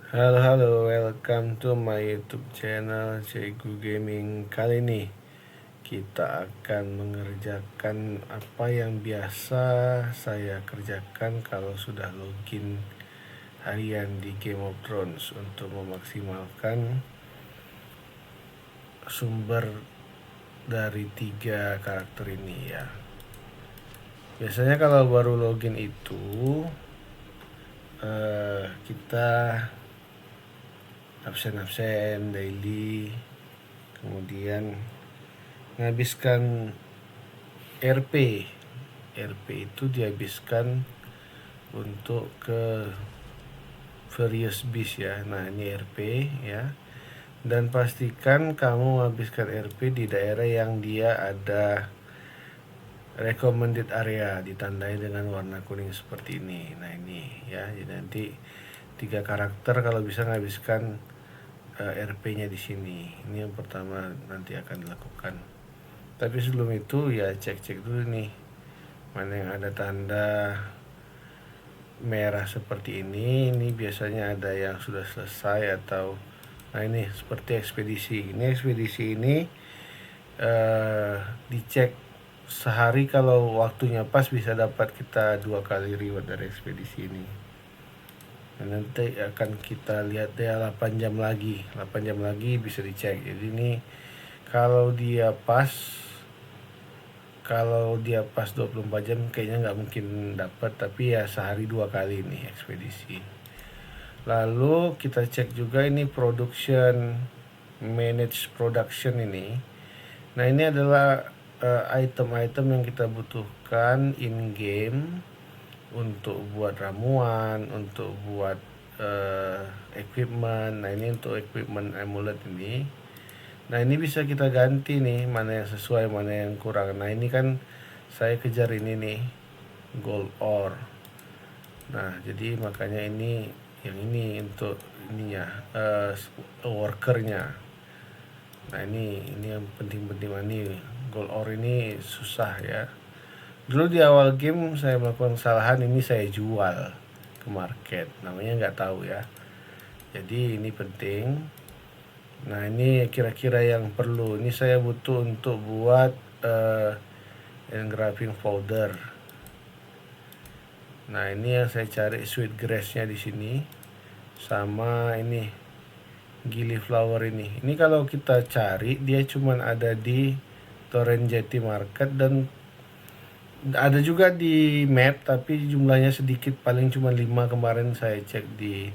Halo halo, welcome to my YouTube channel Cegu Gaming. Kali ini kita akan mengerjakan apa yang biasa saya kerjakan kalau sudah login harian di Game of Thrones untuk memaksimalkan sumber dari 3 karakter ini ya. Biasanya kalau baru login itu kita absen-absen daily, kemudian menghabiskan RP. RP itu dihabiskan untuk ke various beast ya. Nah, ini RP ya. Dan pastikan kamu menghabiskan RP di daerah yang dia ada recommended area, ditandai dengan warna kuning seperti ini. Nah, ini ya. Jadi nanti 3 karakter kalau bisa menghabiskan RP-nya di sini. Ini yang pertama nanti akan dilakukan. Tapi sebelum itu ya cek-cek dulu nih mana yang ada tanda merah seperti ini biasanya ada yang sudah selesai atau nah ini seperti ekspedisi. Ini dicek sehari, kalau waktunya pas bisa dapat kita 2 kali reward dari ekspedisi ini. Dan nanti akan kita lihat ya 8 jam lagi bisa dicek. Jadi ini kalau dia pas 24 jam kayaknya nggak mungkin dapat, tapi ya sehari 2 kali nih ekspedisi. Lalu kita cek juga ini production, manage production ini. Nah, ini adalah item-item yang kita butuhkan in game untuk buat ramuan, untuk buat equipment. Nah, ini untuk equipment amulet ini. Nah, ini bisa kita ganti nih, mana yang sesuai, mana yang kurang. Nah, ini kan saya kejar ini nih, gold ore. Nah, jadi makanya ini yang ini untuk ininya, workernya. Nah, ini yang penting-penting. Ini gold ore ini susah ya. Dulu di awal game saya melakukan kesalahan, ini saya jual ke market. Namanya nggak tahu ya. Jadi ini penting. Nah, ini kira-kira yang perlu. Ini saya butuh untuk buat engraving powder. Nah, ini yang saya cari sweet grass-nya di sini. Sama ini gili flower ini. Ini kalau kita cari dia cuman ada di Torrent Jetty Market dan ada juga di map, tapi jumlahnya sedikit, paling cuma 5 kemarin saya cek di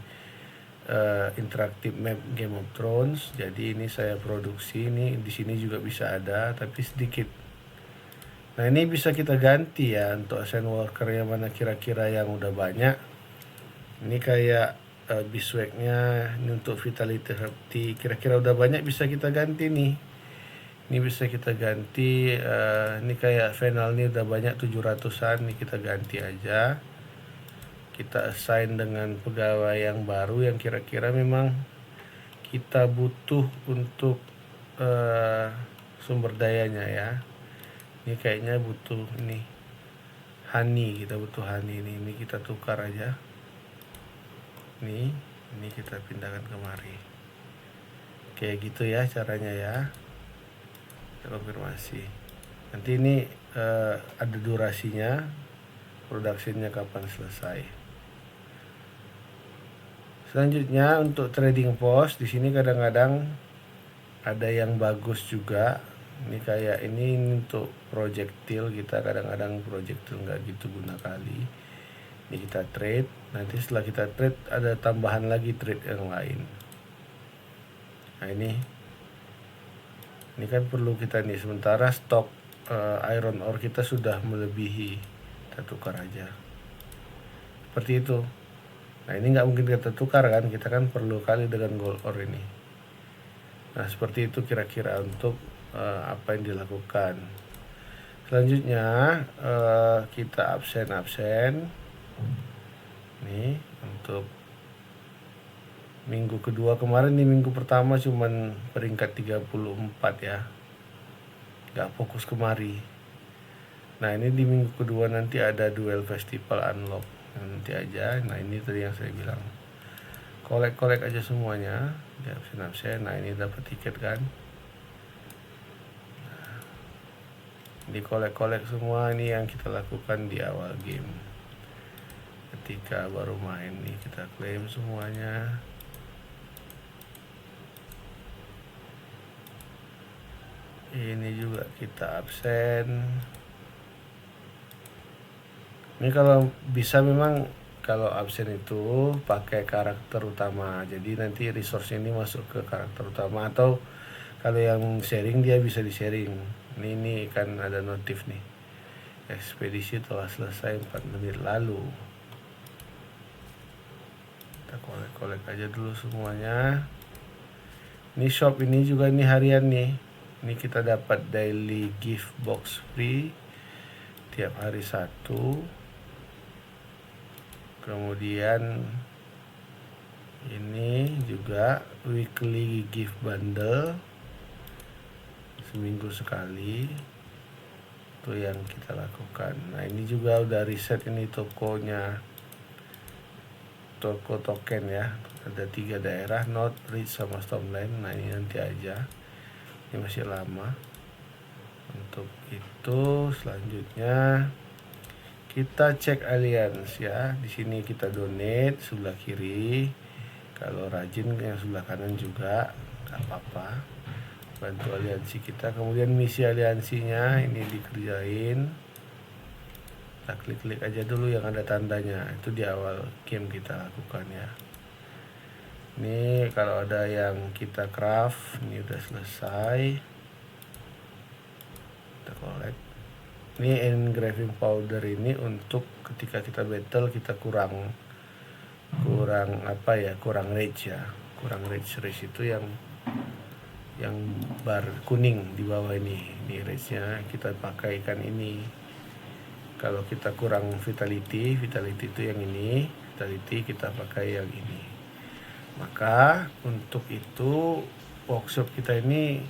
interactive map Game of Thrones. Jadi ini saya produksi, ini di sini juga bisa ada tapi sedikit. Nah, ini bisa kita ganti ya untuk assign worker yang mana kira-kira yang udah banyak. Ini kayak beeswax-nya, ini untuk vitality herb tea, kira-kira udah banyak bisa kita ganti nih. Ini bisa kita ganti, ini kayak final ini udah banyak 700-an, nih kita ganti aja. Kita assign dengan pegawai yang baru yang kira-kira memang kita butuh untuk sumber dayanya ya. Ini kayaknya butuh ini honey, kita butuh honey ini kita tukar aja. Ini kita pindahkan kemari. Kayak gitu ya caranya ya. Kita konfirmasi. Nanti ini ada durasinya, produksinya kapan selesai. Selanjutnya untuk trading post di sini kadang-kadang ada yang bagus juga. Ini kayak ini untuk projectile, kita kadang-kadang projectile nggak gitu guna kali. Ini kita trade. Nanti setelah kita trade ada tambahan lagi trade yang lain. Nah, ini kan perlu kita nih. Sementara stok iron ore kita sudah melebihi. Kita tukar aja. Seperti itu. Nah, ini nggak mungkin kita tukar kan, kita kan perlu kali dengan gold ore ini. Nah, seperti itu kira-kira untuk apa yang dilakukan. Selanjutnya kita absen. Nih untuk minggu kedua kemarin, nih minggu pertama cuman peringkat 34 ya, nggak fokus kemari. Nah, ini di minggu kedua nanti ada duel festival unlock nanti aja. Nah, ini tadi yang saya bilang kolek-kolek aja semuanya di absen. Nah ini dapat tiket kan, di kolek-kolek semua. Ini yang kita lakukan di awal game. Ketika baru main nih kita klaim semuanya. Ini juga kita absen. Ini kalau bisa memang kalau absen itu pakai karakter utama. Jadi nanti resource ini masuk ke karakter utama, atau kalau yang sharing dia bisa di sharing. Ini kan ada notif nih. Ekspedisi telah selesai 4 menit lalu. Kita kolek-kolek aja dulu semuanya. Ini shop ini juga ini harian nih. Ini kita dapat daily gift box free tiap hari 1. Kemudian ini juga weekly gift bundle seminggu sekali. Itu yang kita lakukan. Nah ini juga udah riset ini tokonya, toko token ya. Ada 3 daerah, North, Ridge sama Stormland. Nah ini nanti aja, ini masih lama. Untuk itu selanjutnya kita cek alliance ya. Di sini kita donate sebelah kiri. Kalau rajin yang sebelah kanan juga nggak apa-apa. Bantu aliansi kita. Kemudian misi aliansinya ini dikerjain. Kita klik-klik aja dulu yang ada tandanya. Itu di awal game kita lakukan ya. Ini kalau ada yang kita craft, ini udah selesai. Kita collect. Ini engraving powder ini untuk ketika kita battle kita kurang rage ya. Kurang rage itu yang bar kuning di bawah ini. Ini rage-nya kita pakaikan ini. Kalau kita kurang vitality itu yang ini, vitality kita pakai yang ini. Maka untuk itu workshop kita ini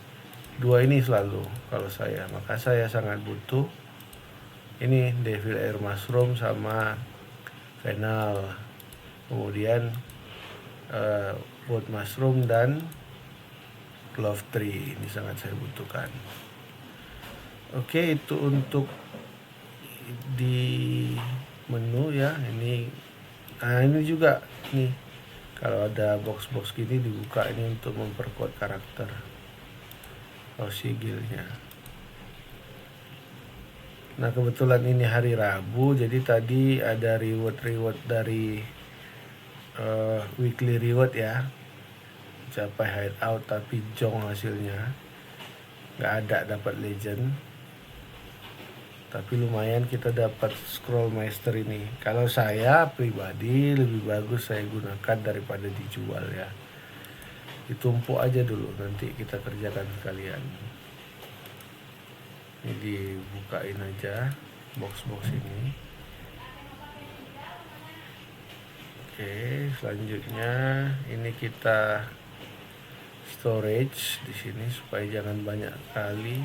2 ini selalu kalau saya. Maka saya sangat butuh ini Devil Air Mushroom sama Fennel. Kemudian Wood Mushroom dan Clove Tree. Ini sangat saya butuhkan. Oke, itu untuk di menu ya. Ini juga nih, kalau ada box-box gini dibuka ini untuk memperkuat karakter sigilnya. Nah kebetulan ini hari Rabu, jadi tadi ada reward dari weekly reward ya. Capai hideout tapi jong hasilnya, nggak ada dapat legend. Tapi lumayan kita dapat scroll master ini. Kalau saya pribadi lebih bagus saya gunakan daripada dijual ya. Ditumpuk aja dulu, nanti kita kerjakan sekalian. Ini dibukain aja box-box ini. Oke, selanjutnya ini kita storage di sini supaya jangan banyak kali.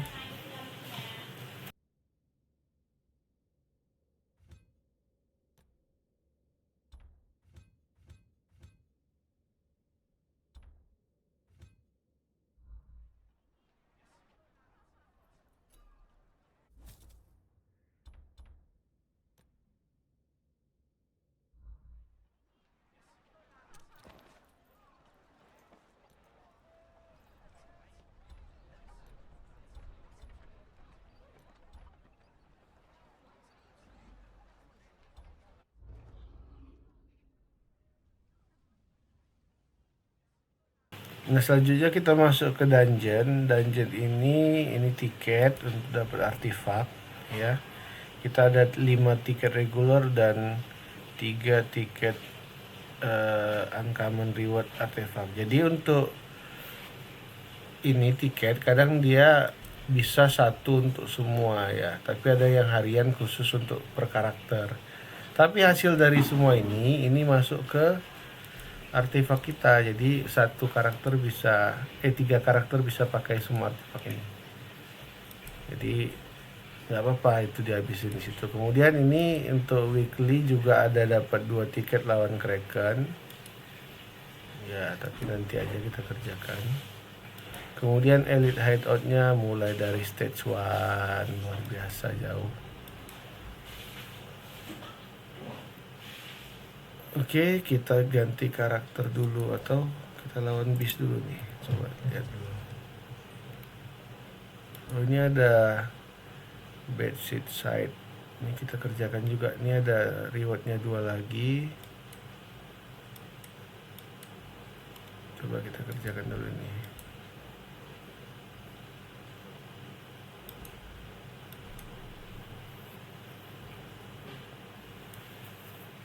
Nah selanjutnya kita masuk ke dungeon. Dungeon ini tiket untuk dapat artefak ya. Kita ada 5 tiket regular dan 3 tiket uncommon reward artefak. Jadi untuk ini tiket kadang dia bisa 1 untuk semua ya. Tapi ada yang harian khusus untuk per karakter. Tapi hasil dari semua ini masuk ke artefak kita. Jadi 3 karakter bisa pakai semua artefak ini. Jadi nggak apa-apa itu dihabisin di situ. Kemudian ini untuk weekly juga ada dapat 2 tiket lawan Kraken. ya, tapi nanti aja kita kerjakan. Kemudian elite hideout-nya mulai dari stage 1, luar biasa jauh. Oke, kita ganti karakter dulu atau kita lawan beast dulu nih. Coba lihat dulu. Oh, ini ada bedsheet side. Ini kita kerjakan juga. Ini ada rewardnya 2 lagi. Coba kita kerjakan dulu nih.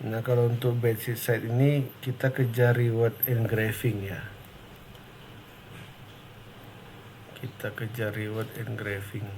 Nah, kalau untuk bedsheet side ini kita kejar reward engraving ya. Kita kejar reward engraving.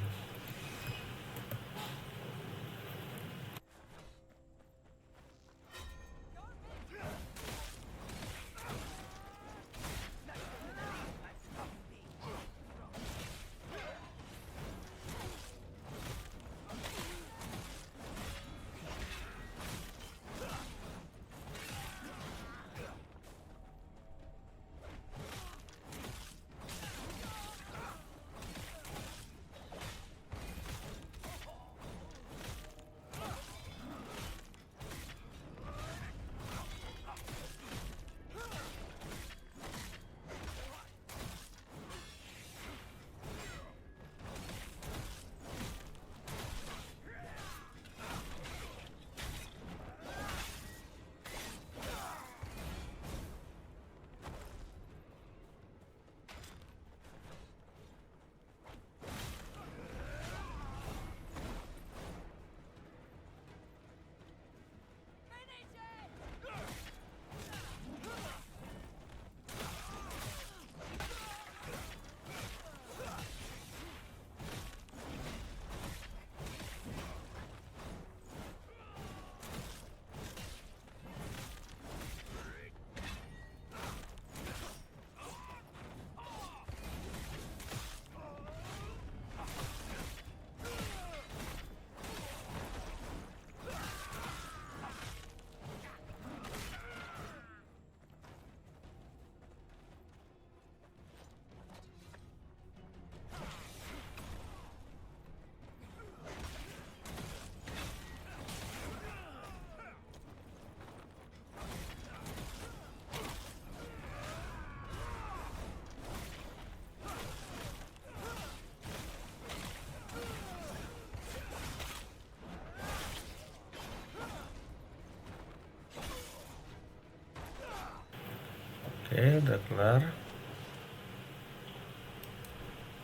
Oke, udah kelar.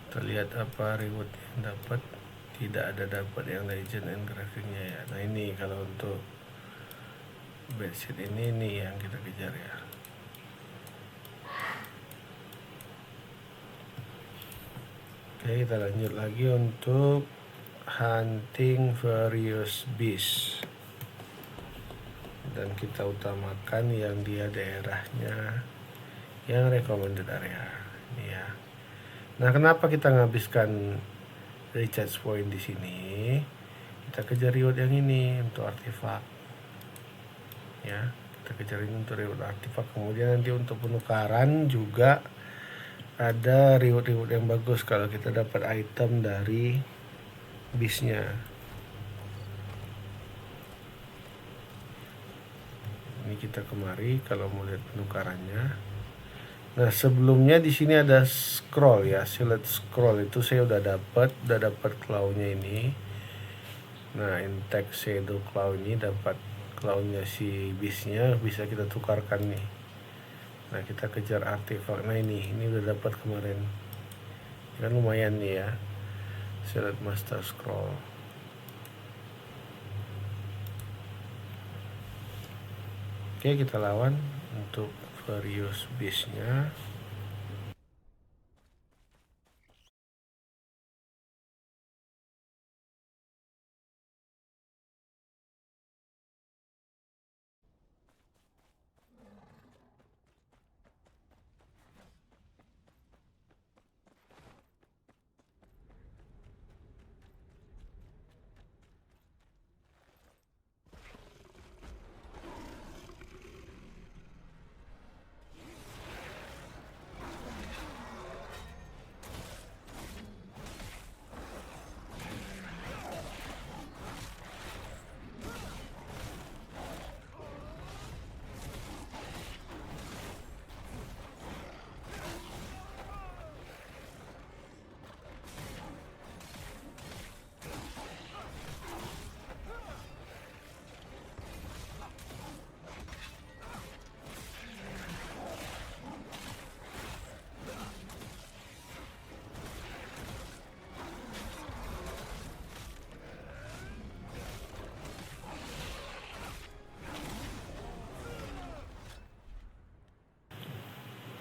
Kita lihat apa reward yang dapat. Tidak ada dapat yang legend engravingnya ya. Nah, ini kalau untuk bedsheet ini nih yang kita kejar ya. Oke, kita lanjut lagi untuk hunting various beast. Dan kita utamakan yang dia daerahnya yang recommended area. Ini ya. Nah, kenapa kita menghabiskan recharge point di sini? Kita kejar reward yang ini untuk artefak. Ya, kita kejar ini untuk reward artefak. Kemudian nanti untuk penukaran juga ada reward-reward yang bagus kalau kita dapat item dari beastnya. Ini kita kemari kalau mau lihat penukarannya. Nah, sebelumnya di sini ada scroll ya, select scroll itu saya udah dapat claw-nya ini. Nah, intact shadow claw ini dapat claw-nya si beast-nya, bisa kita tukarkan nih. Nah, kita kejar artefak. Nah, ini udah dapat kemarin. Kan lumayan nih ya. Select master scroll. Oke, kita lawan untuk various beast-nya.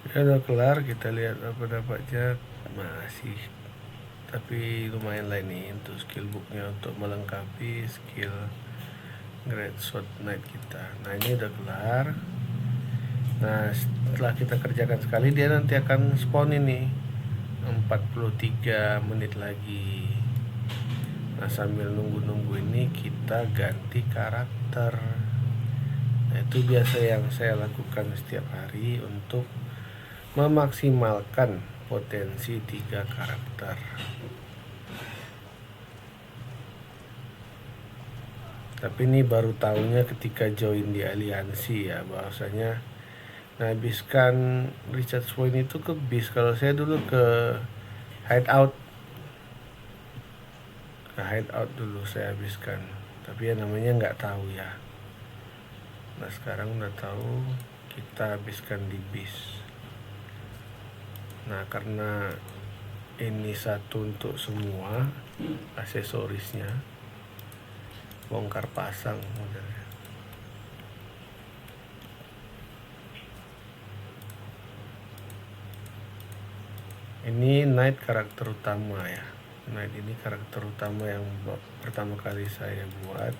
Ya udah kelar, kita lihat apa dapatnya. Masih, tapi lumayan lah ini untuk skill booknya untuk melengkapi skill Great Sword Knight kita. Nah ini udah kelar. Nah setelah kita kerjakan sekali, dia nanti akan spawn ini 43 menit lagi. Nah sambil nunggu-nunggu ini kita ganti karakter. Nah itu biasa yang saya lakukan setiap hari untuk memaksimalkan potensi 3 karakter. Tapi ini baru tahunya ketika join di aliansi ya, bahwasanya menghabiskan Richard Swain itu ke bis. Kalau saya dulu ke hideout, dulu saya habiskan, tapi ya namanya nggak tahu ya. Nah sekarang udah tahu, kita habiskan di bis. Nah karena ini satu untuk semua aksesorisnya, bongkar pasang modelnya. Ini Knight karakter utama ya. Knight ini karakter utama yang pertama kali saya buat.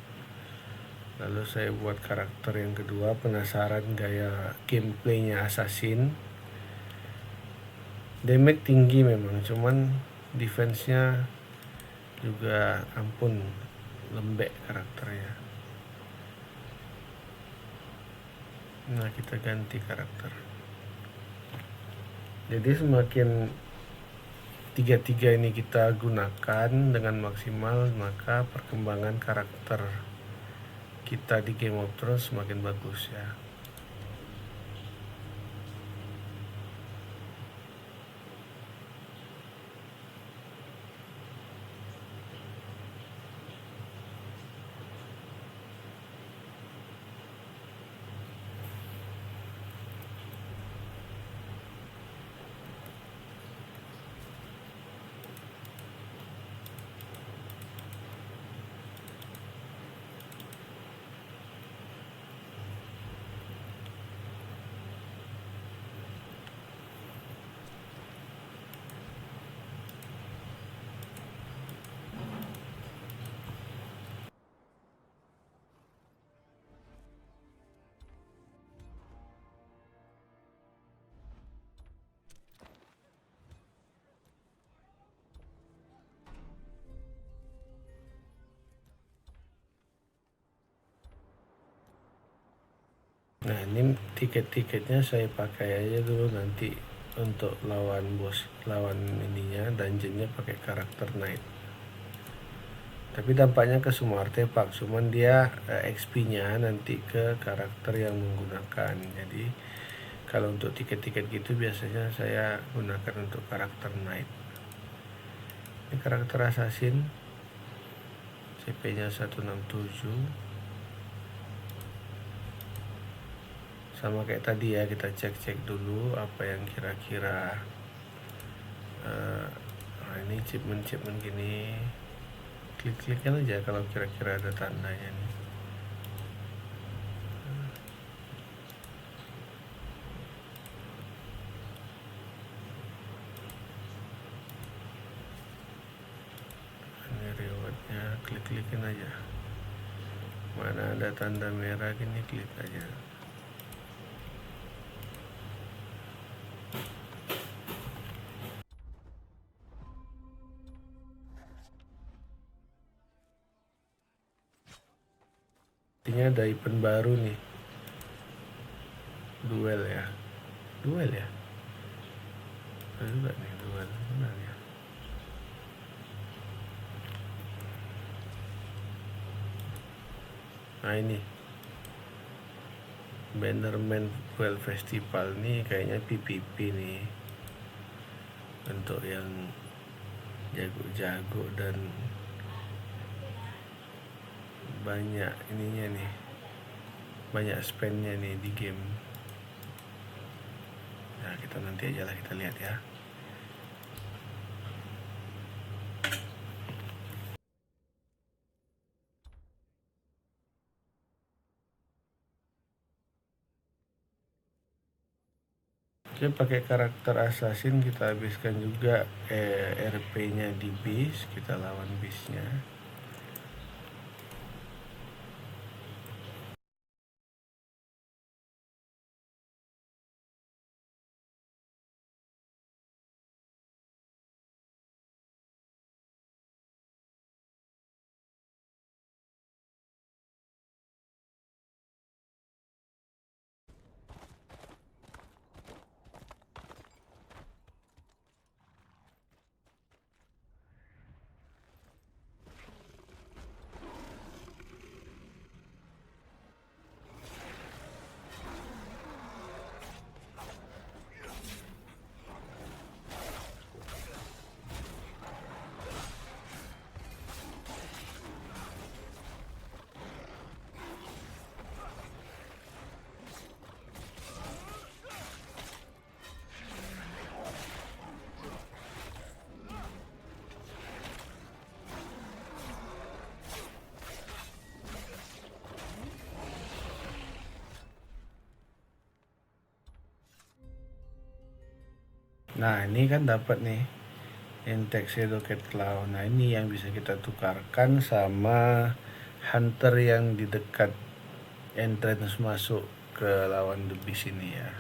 Lalu saya buat karakter yang kedua, penasaran gaya gameplaynya Assassin. Damage tinggi memang, cuman defense-nya juga ampun, lembek karakternya. Nah kita ganti karakter. Jadi semakin tiga-tiga ini kita gunakan dengan maksimal, maka perkembangan karakter kita di Game of Thrones semakin bagus ya. Nah ini tiket-tiketnya saya pakai aja dulu nanti untuk lawan bos, lawan ininya dungeonnya pakai karakter Knight. Tapi dampaknya ke semua artefak, cuman dia XP-nya nanti ke karakter yang menggunakan. Jadi kalau untuk tiket-tiket gitu biasanya saya gunakan untuk karakter Knight. Ini karakter Assassin, CP-nya 167. Sama kayak tadi ya, kita cek-cek dulu apa yang kira-kira ini achievement gini, klik-klikkan aja kalau kira-kira ada tandanya nih. Ini rewardnya, klik-klikin aja. Mana ada tanda merah gini, klik aja. Artinya ada event baru nih, duel ya, ada juga nih duel, benar ya. Nah ini Bannerman Duel Festival nih kayaknya PVP nih, untuk yang jago-jago dan banyak ininya nih, banyak spendnya nih di game. Nah kita nanti aja lah, kita lihat ya. Oke, pakai karakter assassin kita habiskan juga RP-nya di base, kita lawan base-nya. Nah, ini kan dapat nih Intek Shadow Cat Claw. Nah, ini yang bisa kita tukarkan sama hunter yang di dekat entrance masuk ke lawan The Beast ini ya.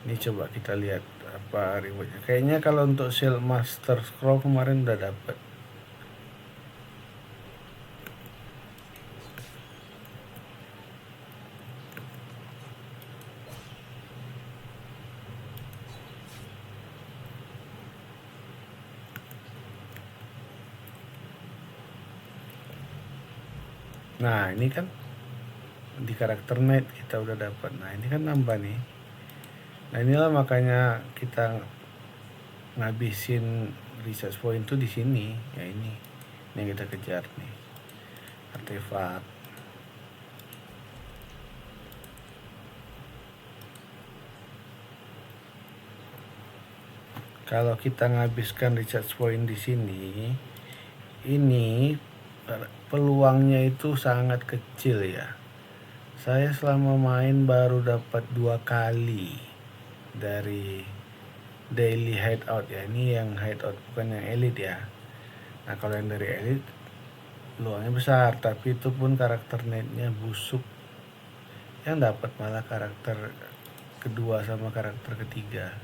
Ini coba kita lihat apa rewardnya. Kayaknya kalau untuk Shield Master Scroll kemarin udah dapat. Nah, ini kan di karakter Knight kita udah dapat. Nah, ini kan nambah nih. Nah, inilah makanya kita ngabisin research point tuh di sini. Ya ini yang kita kejar nih. Artefak. Kalau kita ngabiskan recharge point di sini, ini peluangnya itu sangat kecil ya. Saya selama main baru dapat 2 kali dari daily hideout ya. Ini yang hideout bukan yang elite ya. Nah, kalau yang dari elite peluangnya besar, tapi itu pun karakter netnya busuk. Yang dapat malah karakter kedua sama karakter ketiga.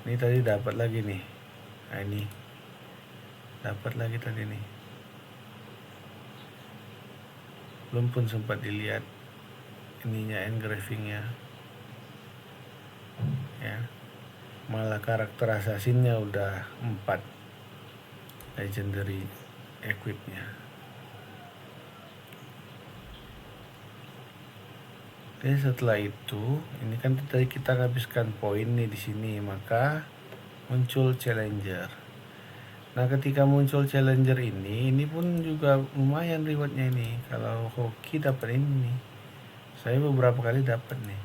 Ini tadi dapat lagi nih. Nah, ini dapat lagi tadi nih. Belum pun sempat dilihat ininya engravingnya. Ya. Malah karakter assassinnya udah 4 legendary equipnya. Oke, setelah itu, ini kan tadi kita habiskan poin nih di sini, maka muncul challenger. Nah, ketika muncul challenger ini pun juga lumayan rewardnya ini. Kalau hoki dapat ini nih. Saya beberapa kali dapat nih.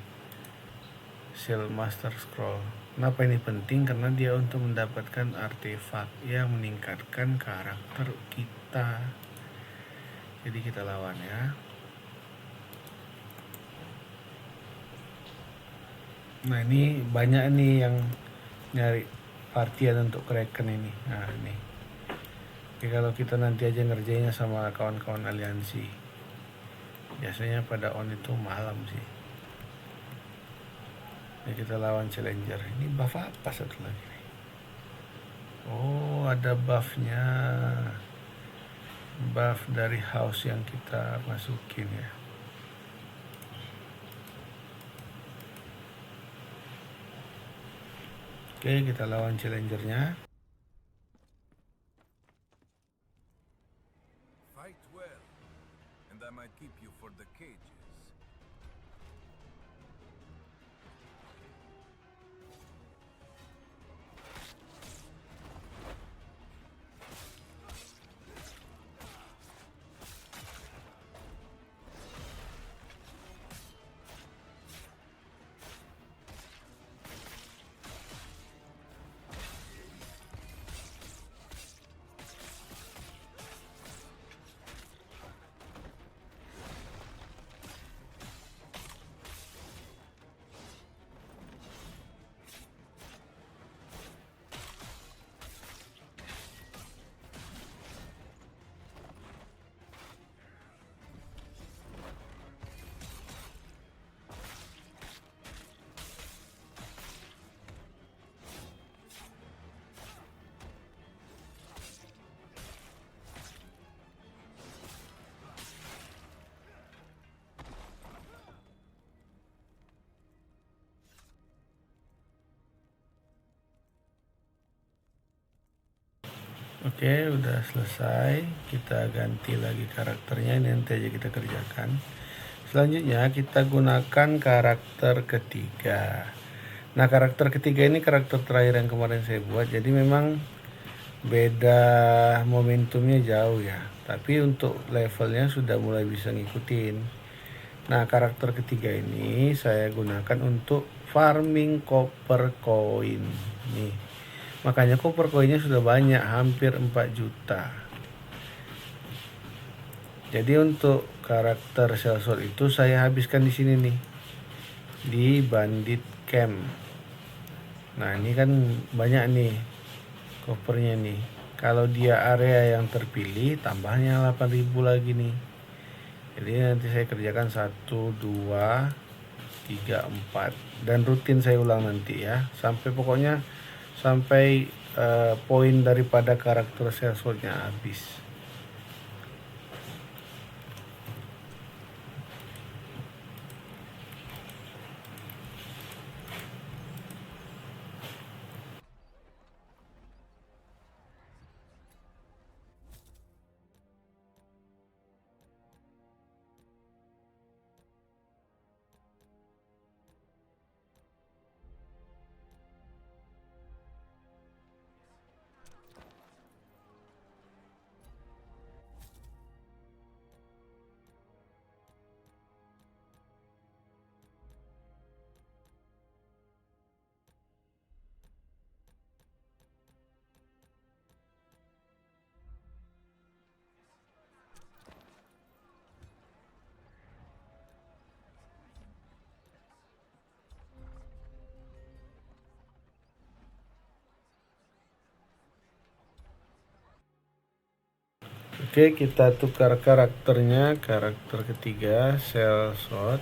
Shield Master Scroll. Kenapa ini penting? Karena dia untuk mendapatkan artefak yang meningkatkan karakter kita. Jadi kita lawan ya. Nah, ini banyak nih yang nyari partian untuk Kraken ini. Nah, ini. Oke, kalau kita nanti aja ngerjainnya sama kawan-kawan aliansi. Biasanya pada on itu malam sih. Ini kita lawan challenger. Ini buff apa satu lagi? Oh, ada buffnya. Buff dari house yang kita masukin ya. Oke, kita lawan challengernya. Fight well, and I might keep you for the cages. Oke, udah selesai. Kita ganti lagi karakternya. Ini nanti aja kita kerjakan. Selanjutnya kita gunakan karakter ketiga. Nah, karakter ketiga ini karakter terakhir yang kemarin saya buat. Jadi memang beda momentumnya jauh ya. Tapi untuk levelnya sudah mulai bisa ngikutin. Nah, karakter ketiga ini saya gunakan untuk farming copper coin. Nih. Makanya copper coinnya sudah banyak, hampir 4 juta. Jadi untuk karakter sellsword itu saya habiskan di sini nih. Di bandit camp. Nah, ini kan banyak nih coppernya nih. Kalau dia area yang terpilih, tambahnya 8.000 lagi nih. Jadi nanti saya kerjakan 1, 2, 3, 4 dan rutin saya ulang nanti ya. Sampai pokoknya sampai poin daripada karakter sellswordnya habis. Oke, kita tukar karakternya, karakter ketiga, sellsword.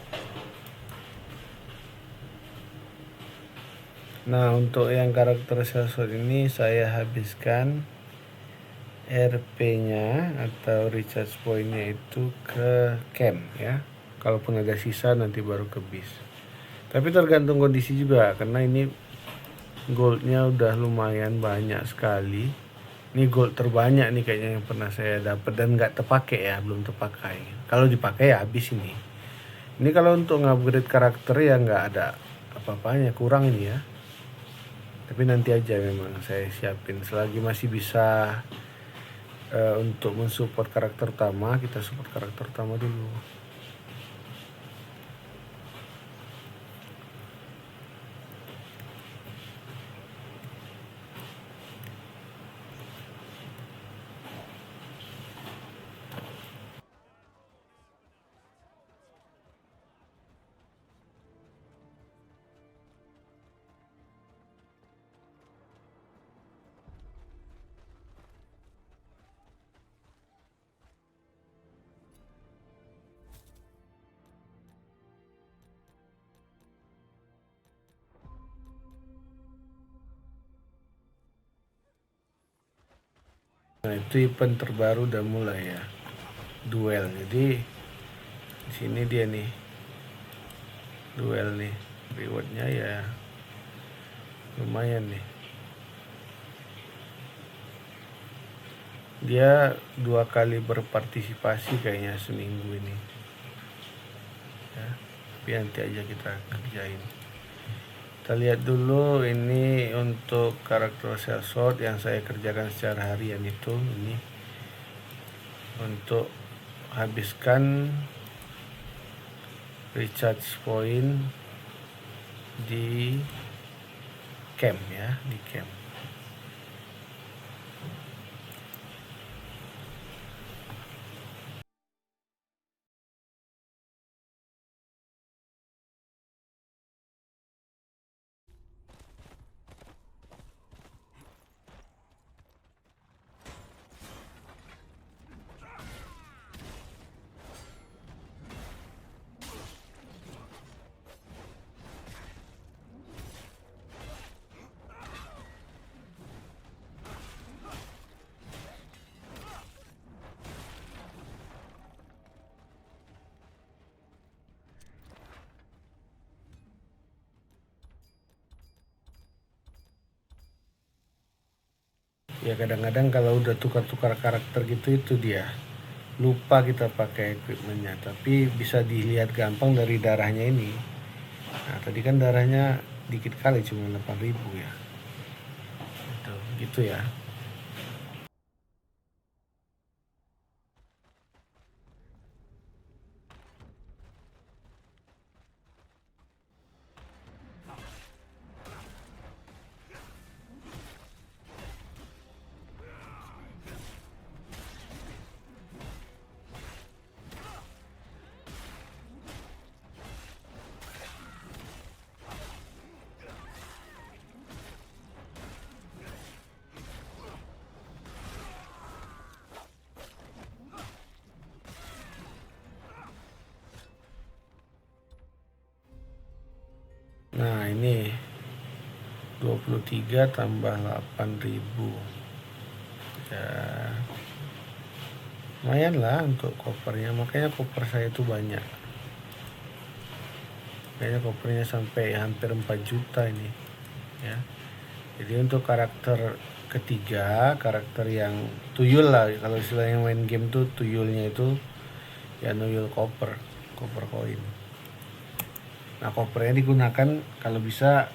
Nah, untuk yang karakter sellsword ini saya habiskan RP-nya atau recharge point-nya itu ke camp ya. Kalaupun ada sisa nanti baru ke bis. Tapi tergantung kondisi juga karena ini goldnya udah lumayan banyak sekali. Ini gold terbanyak nih kayaknya yang pernah saya dapat dan nggak terpakai ya, belum terpakai. Kalau dipakai ya habis ini. Ini kalau untuk ngupgrade karakter ya nggak ada apa-apanya, kurang ini ya. Tapi nanti aja memang saya siapin selagi masih bisa untuk mensupport karakter utama, kita support karakter utama dulu. Nah, itu event terbaru udah mulai ya. Duel. Jadi di sini dia nih. Duel nih. Rewardnya ya lumayan nih. Dia 2 kali berpartisipasi kayaknya seminggu ini. Ya, tapi nanti aja kita kerjain. Kita lihat dulu ini untuk karakter sellsword yang saya kerjakan secara harian itu ini untuk habiskan recharge point di camp ya, di camp. Ya kadang-kadang kalau udah tukar-tukar karakter gitu itu dia lupa kita pakai equipmentnya, tapi bisa dilihat gampang dari darahnya ini. Nah tadi kan darahnya dikit kali, cuma 8.000 ya. Gitu ya. Nah ini 23 tambah 8.000 ya, lumayan lah untuk kopernya, makanya koper saya itu banyak, kayaknya kopernya sampai hampir 4 juta ini ya. Jadi untuk karakter ketiga, karakter yang tuyul lah, kalau istilahnya main game tuh tuyulnya itu ya tuyul koper koin. Nah kopernya digunakan kalau bisa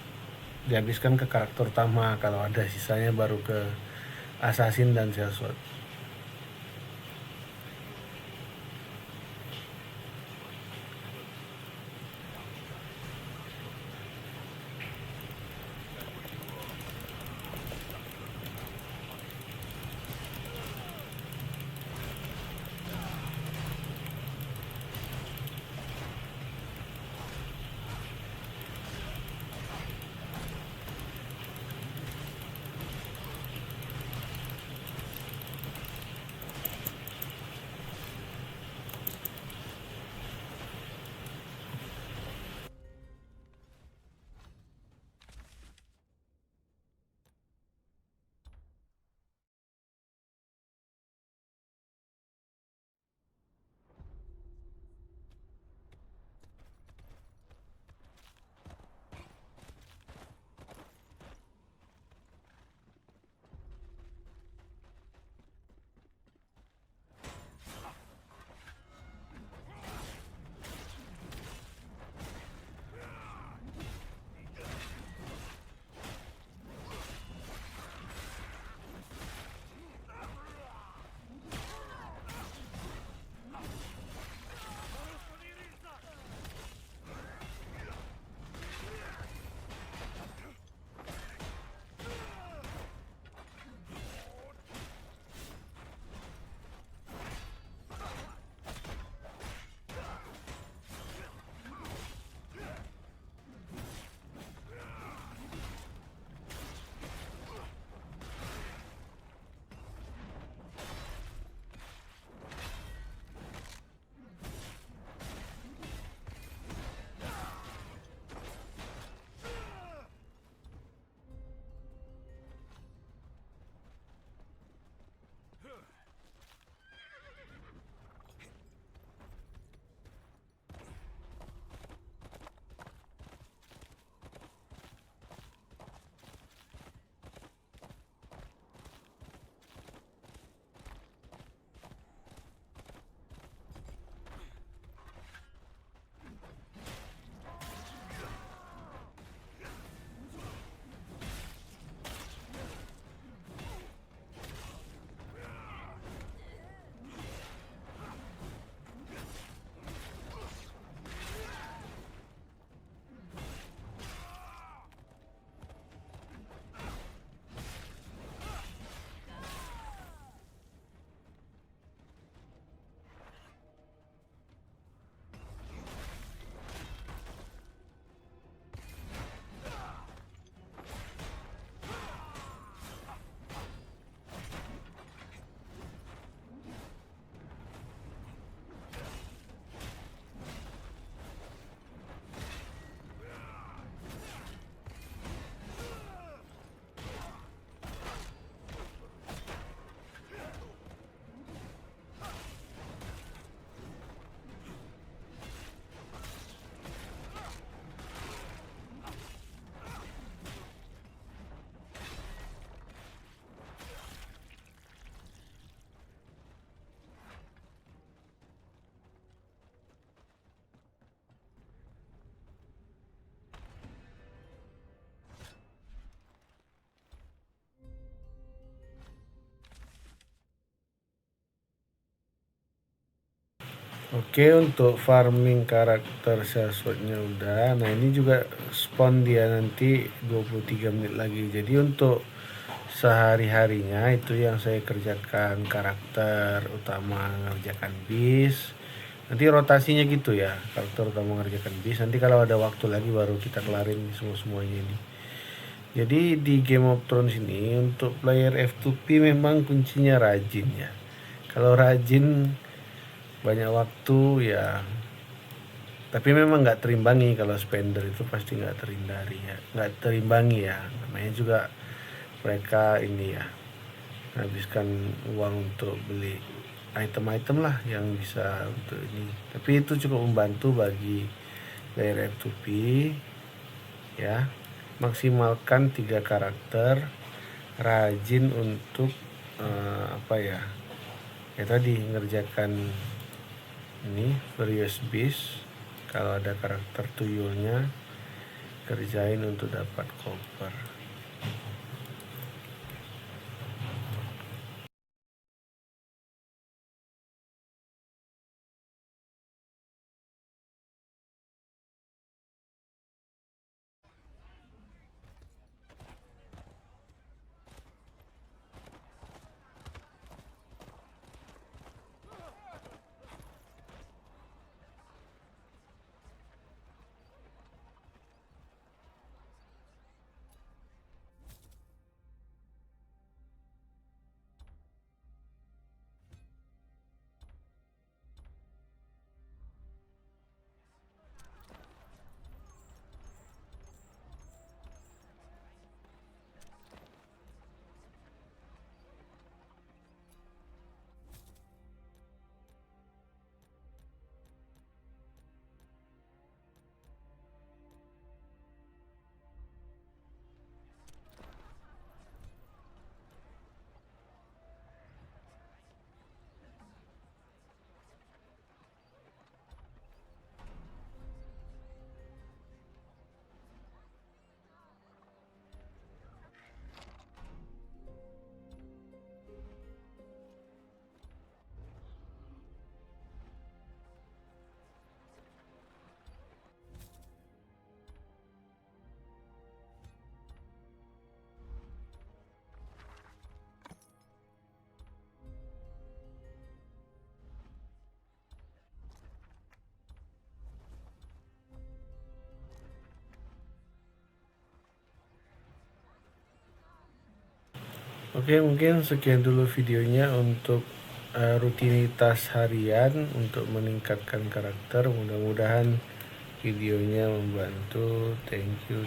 dihabiskan ke karakter utama, kalau ada sisanya baru ke assassin dan sellsword. Oke, untuk farming karakter Shaswatnya udah. Nah, ini juga spawn dia nanti 23 menit lagi. Jadi untuk sehari-harinya itu yang saya kerjakan karakter utama ngerjakan bis. Nanti rotasinya gitu ya, karakter utama ngerjakan bis. Nanti kalau ada waktu lagi baru kita kelarin semuanya ini. Jadi di Game of Thrones ini untuk player F2P memang kuncinya rajin ya. Kalau rajin banyak waktu ya, tapi memang nggak terimbangi. Kalau spender itu pasti nggak terhindari ya, nggak terimbangi ya, namanya juga mereka ini ya habiskan uang untuk beli item-item lah yang bisa untuk ini, tapi itu cukup membantu bagi player F2P ya. Maksimalkan 3 karakter, rajin untuk apa ya, tadi ngerjakan ini various beast. Kalau ada karakter tuyulnya kerjain untuk dapat koper. Oke, mungkin sekian dulu videonya untuk rutinitas harian untuk meningkatkan karakter. Mudah-mudahan videonya membantu. Thank you.